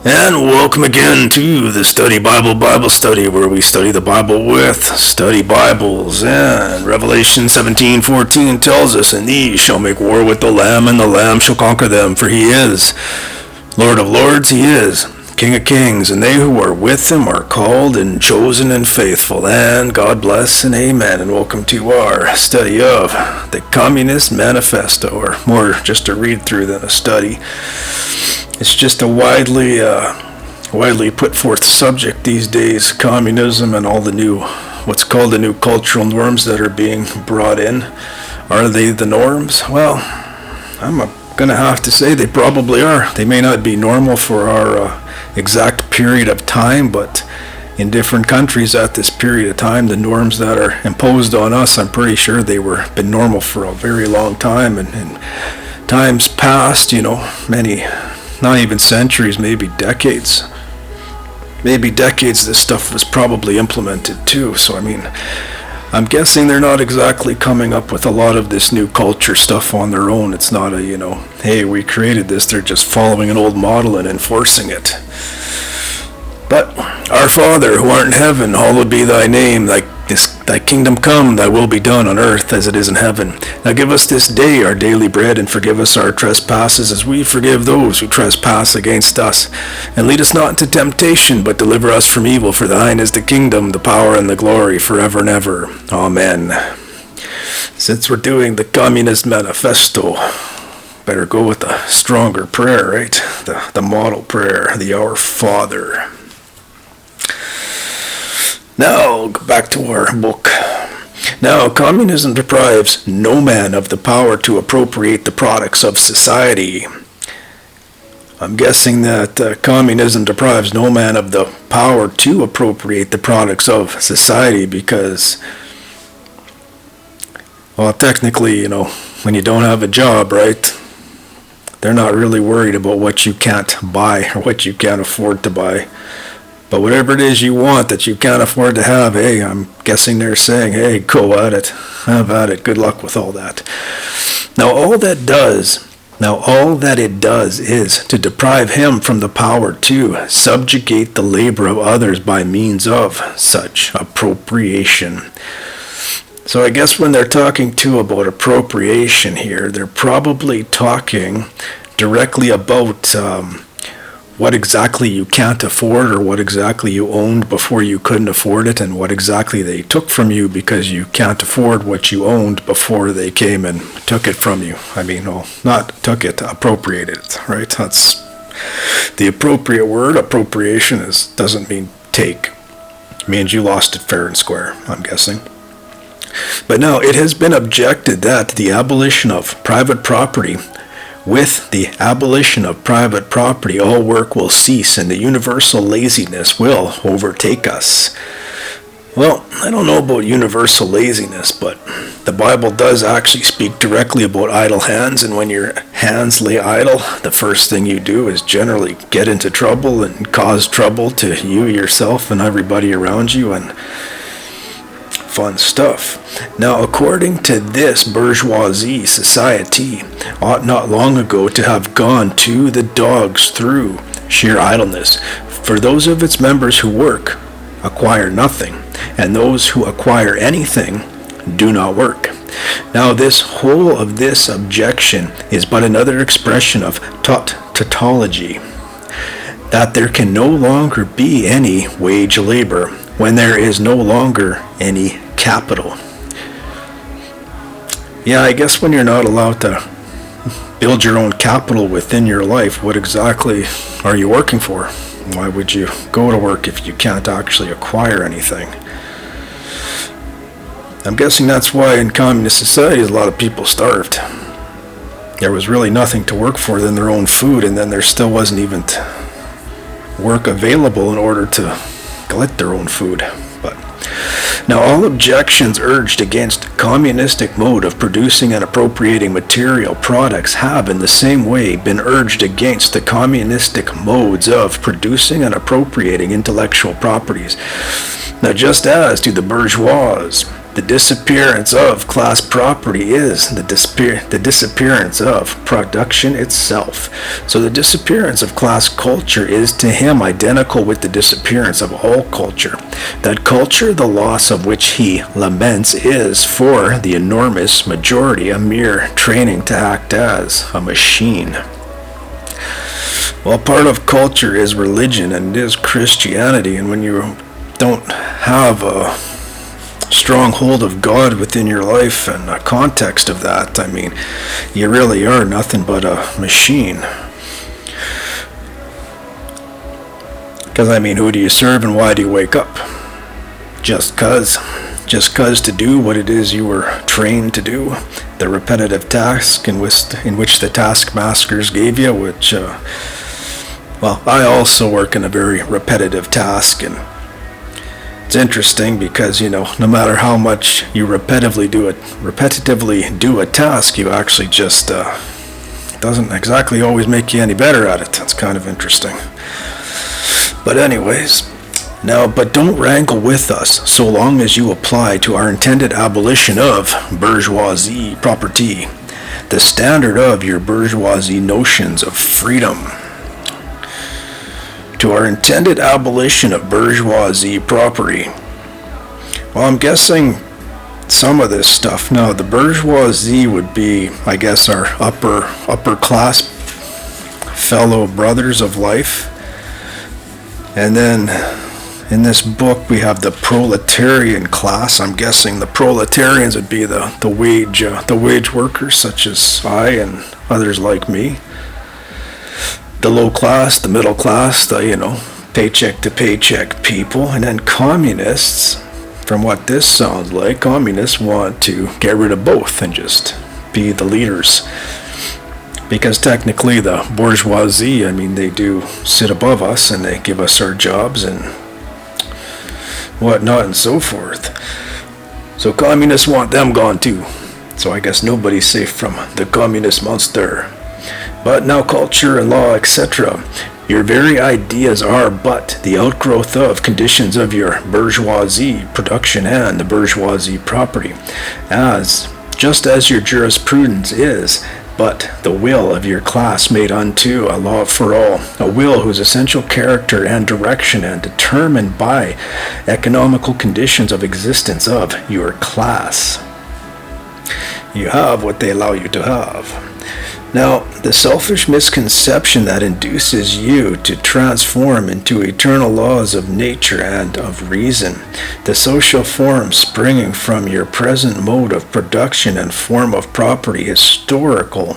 And welcome again to the Study Bible Study, where we study the Bible with study Bibles. And Revelation 17:14 tells us, "And these shall make war with the Lamb, and the Lamb shall conquer them, for he is Lord of lords, he is King of kings, and they who are with him are called and chosen and faithful." And God bless and amen. And welcome to our study of the Communist Manifesto, or more just a read through than a study. It's just a widely put forth subject these days, communism and all the new, what's called the new cultural norms that are being brought in. Are they the norms? Well, I'm going to have to say they probably are. They may not be normal for our exact period of time, but in different countries at this period of time, the norms that are imposed on us, I'm pretty sure they were been normal for a very long time. And in times past, many, not even centuries, maybe decades, this stuff was probably implemented too. So I'm guessing they're not exactly coming up with a lot of this new culture stuff on their own. It's not a, hey, we created this. They're just following an old model and enforcing it. But our Father, who art in heaven, hallowed be thy name. Thy kingdom come, thy will be done on earth as it is in heaven. Now give us this day our daily bread, and forgive us our trespasses as we forgive those who trespass against us. And lead us not into temptation, but deliver us from evil. For thine is the kingdom, the power, and the glory forever and ever. Amen. Since we're doing the Communist Manifesto, better go with a stronger prayer, right? The model prayer, the Our Father. Now, back to our book. Now, communism deprives no man of the power to appropriate the products of society. I'm guessing that communism deprives no man of the power to appropriate the products of society because, well, technically, when you don't have a job, right, they're not really worried about what you can't buy or what you can't afford to buy. But whatever it is you want that you can't afford to have, hey, I'm guessing they're saying, hey, go at it. Have at it. Good luck with all that. Now all that it does is to deprive him from the power to subjugate the labor of others by means of such appropriation. So I guess when they're talking too about appropriation here, they're probably talking directly about what exactly you can't afford, or what exactly you owned before you couldn't afford it, and what exactly they took from you because you can't afford what you owned before they came and took it from you. Not took it, appropriated it, right? That's the appropriate word. Appropriation doesn't mean take. It means you lost it fair and square, I'm guessing. But now it has been objected that the abolition of private property, with the abolition of private property, all work will cease and the universal laziness will overtake us. Well, I don't know about universal laziness, but the Bible does actually speak directly about idle hands, and when your hands lay idle, the first thing you do is generally get into trouble and cause trouble to you, yourself, and everybody around you, and fun stuff. Now, according to this, bourgeoisie society ought not long ago to have gone to the dogs through sheer idleness. For those of its members who work acquire nothing, and those who acquire anything do not work. Now, this whole of this objection is but another expression of tautology, that there can no longer be any wage labor when there is no longer any capital. Yeah, I guess when you're not allowed to build your own capital within your life, what exactly are you working for? Why would you go to work if you can't actually acquire anything? I'm guessing that's why in communist societies a lot of people starved. There was really nothing to work for than their own food, and then there still wasn't even work available in order to get their own food. But now all objections urged against communistic mode of producing and appropriating material products have in the same way been urged against the communistic modes of producing and appropriating intellectual properties. Now just as to the bourgeois The disappearance of class property is the disappearance of production itself. So the disappearance of class culture is to him identical with the disappearance of all culture. That culture, the loss of which he laments, is for the enormous majority a mere training to act as a machine. Well, part of culture is religion, and it is Christianity, and when you don't have a strong hold of God within your life and a context of that, I mean, you really are nothing but a machine. Because, I mean, who do you serve and why do you wake up? Just cause to do what it is you were trained to do, the repetitive task in which the taskmasters gave you, which, well, I also work in a very repetitive task, and it's interesting because, you know, no matter how much you repetitively do a task, you actually just doesn't exactly always make you any better at it. That's kind of interesting. But anyways, but don't wrangle with us so long as you apply to our intended abolition of bourgeoisie property, the standard of your bourgeoisie notions of freedom. To our intended abolition of bourgeoisie property. Well, I'm guessing some of this stuff. Now, the bourgeoisie would be, I guess, our upper class fellow brothers of life. And then in this book we have the proletarian class. I'm guessing the proletarians would be the wage workers, such as I and others like me. The low class, the middle class, the, you know, paycheck to paycheck people. And then communists, from what this sounds like, communists want to get rid of both and just be the leaders. Because technically the bourgeoisie, I mean, they do sit above us and they give us our jobs and whatnot and so forth. So communists want them gone too. So I guess nobody's safe from the communist monster. But now culture and law, etc., your very ideas are but the outgrowth of conditions of your bourgeoisie production and the bourgeoisie property, just as your jurisprudence is but the will of your class made unto a law for all, a will whose essential character and direction and determined by economical conditions of existence of your class. You have what they allow you to have. Now, the selfish misconception that induces you to transform into eternal laws of nature and of reason, the social form springing from your present mode of production and form of property, historical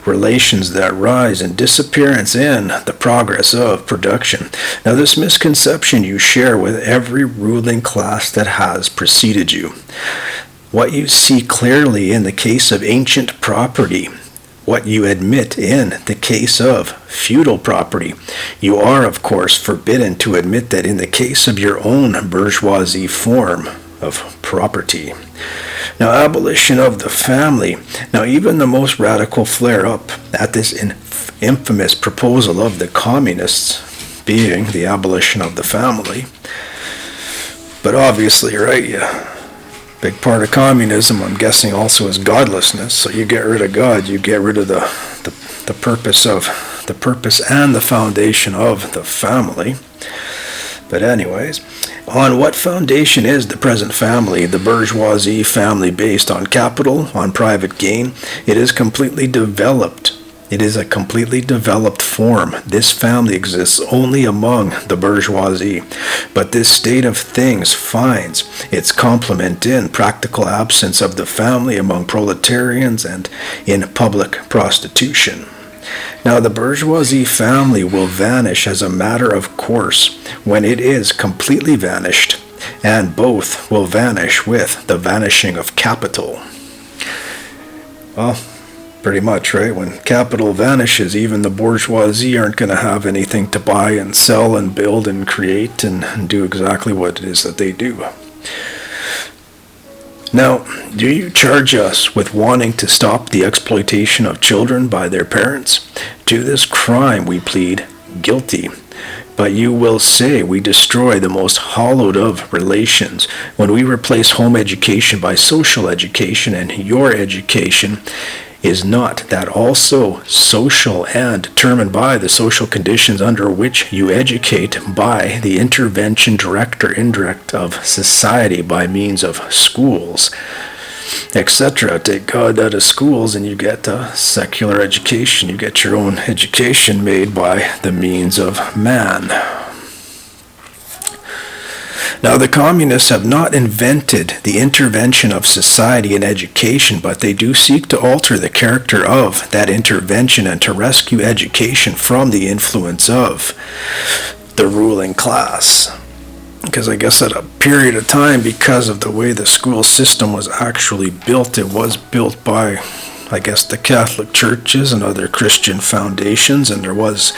relations that rise and disappearance in the progress of production. Now, this misconception you share with every ruling class that has preceded you. What you see clearly in the case of ancient property, what you admit in the case of feudal property, you are, of course, forbidden to admit that in the case of your own bourgeoisie form of property. Now, abolition of the family. Now, even the most radical flare up at this infamous proposal of the communists being the abolition of the family. But obviously, right, yeah. Big part of communism, I'm guessing, also is godlessness. So you get rid of God, you get rid of the purpose and the foundation of the family. But anyways, on what foundation is the present family, the bourgeoisie family, based on capital, on private gain? It is completely developed. It is a completely developed form. This family exists only among the bourgeoisie, but this state of things finds its complement in practical absence of the family among proletarians and in public prostitution. Now, the bourgeoisie family will vanish as a matter of course when it is completely vanished, and both will vanish with the vanishing of capital. Well, pretty much, right? When capital vanishes, even the bourgeoisie aren't going to have anything to buy and sell and build and create and do exactly what it is that they do. Now, do you charge us with wanting to stop the exploitation of children by their parents? To this crime we plead guilty. But you will say we destroy the most hallowed of relations when we replace home education by social education, and your education is not that also social and determined by the social conditions under which you educate by the intervention, direct or indirect, of society by means of schools, etc. Take God out of schools and you get a secular education. You get your own education made by the means of man. Now, the communists have not invented the intervention of society in education, but they do seek to alter the character of that intervention and to rescue education from the influence of the ruling class. Because I guess at a period of time, because of the way the school system was actually built, it was built by, I guess, the Catholic churches and other Christian foundations, and there was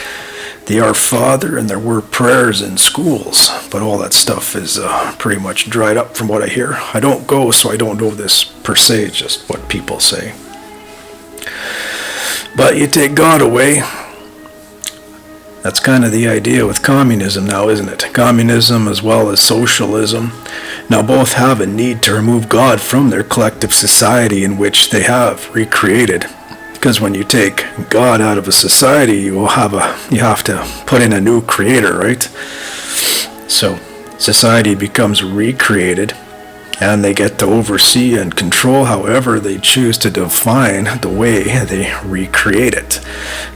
the Our Father, and there were prayers in schools, but all that stuff is pretty much dried up from what I hear. I don't go, so I don't know this per se, it's just what people say. But you take God away, that's kind of the idea with communism now, isn't it? Communism as well as socialism now both have a need to remove God from their collective society in which they have recreated. Because when you take God out of a society, you have to put in a new creator, right? So society becomes recreated, and they get to oversee and control however they choose to define the way they recreate it.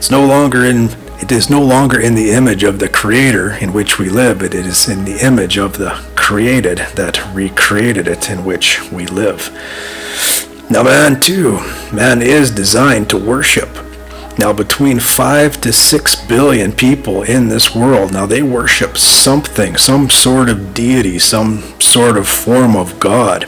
It is no longer in the image of the creator in which we live, but it is in the image of the created that recreated it in which we live. Now man is designed to worship. Now between 5 to 6 billion people in this world, now they worship something, some sort of deity, some sort of form of God.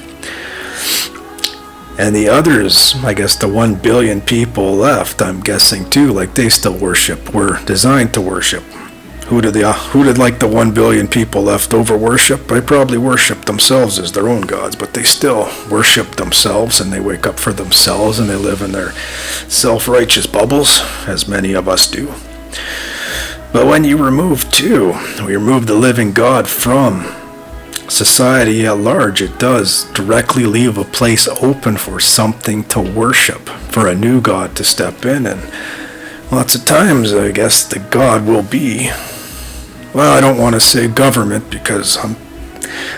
And the others, I guess the 1 billion people left, I'm guessing too, like they still worship, were designed to worship. Who did like the 1 billion people left over worship? They probably worship themselves as their own gods, but they still worship themselves, and they wake up for themselves, and they live in their self-righteous bubbles, as many of us do. But when you remove the living God from society at large, it does directly leave a place open for something to worship, for a new God to step in. And lots of times, I guess, the God will be, well, I don't want to say government, because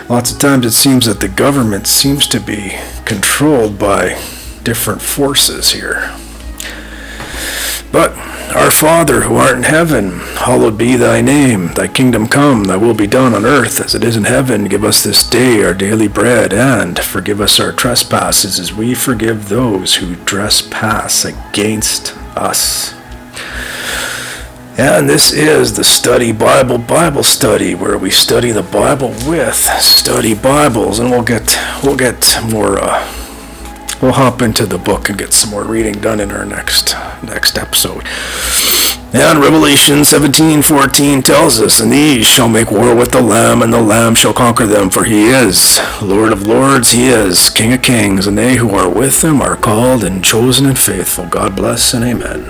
lots of times it seems that the government seems to be controlled by different forces here. But our Father who art in heaven, hallowed be thy name. Thy kingdom come, thy will be done on earth as it is in heaven. Give us this day our daily bread, and forgive us our trespasses as we forgive those who trespass against us. And this is the Study Bible study, where we study the Bible with study Bibles, and we'll get more. We'll hop into the book and get some more reading done in our next episode. And Revelation 17:14 tells us, "And these shall make war with the Lamb, and the Lamb shall conquer them, for he is Lord of lords, he is King of kings, and they who are with him are called and chosen and faithful." God bless and amen.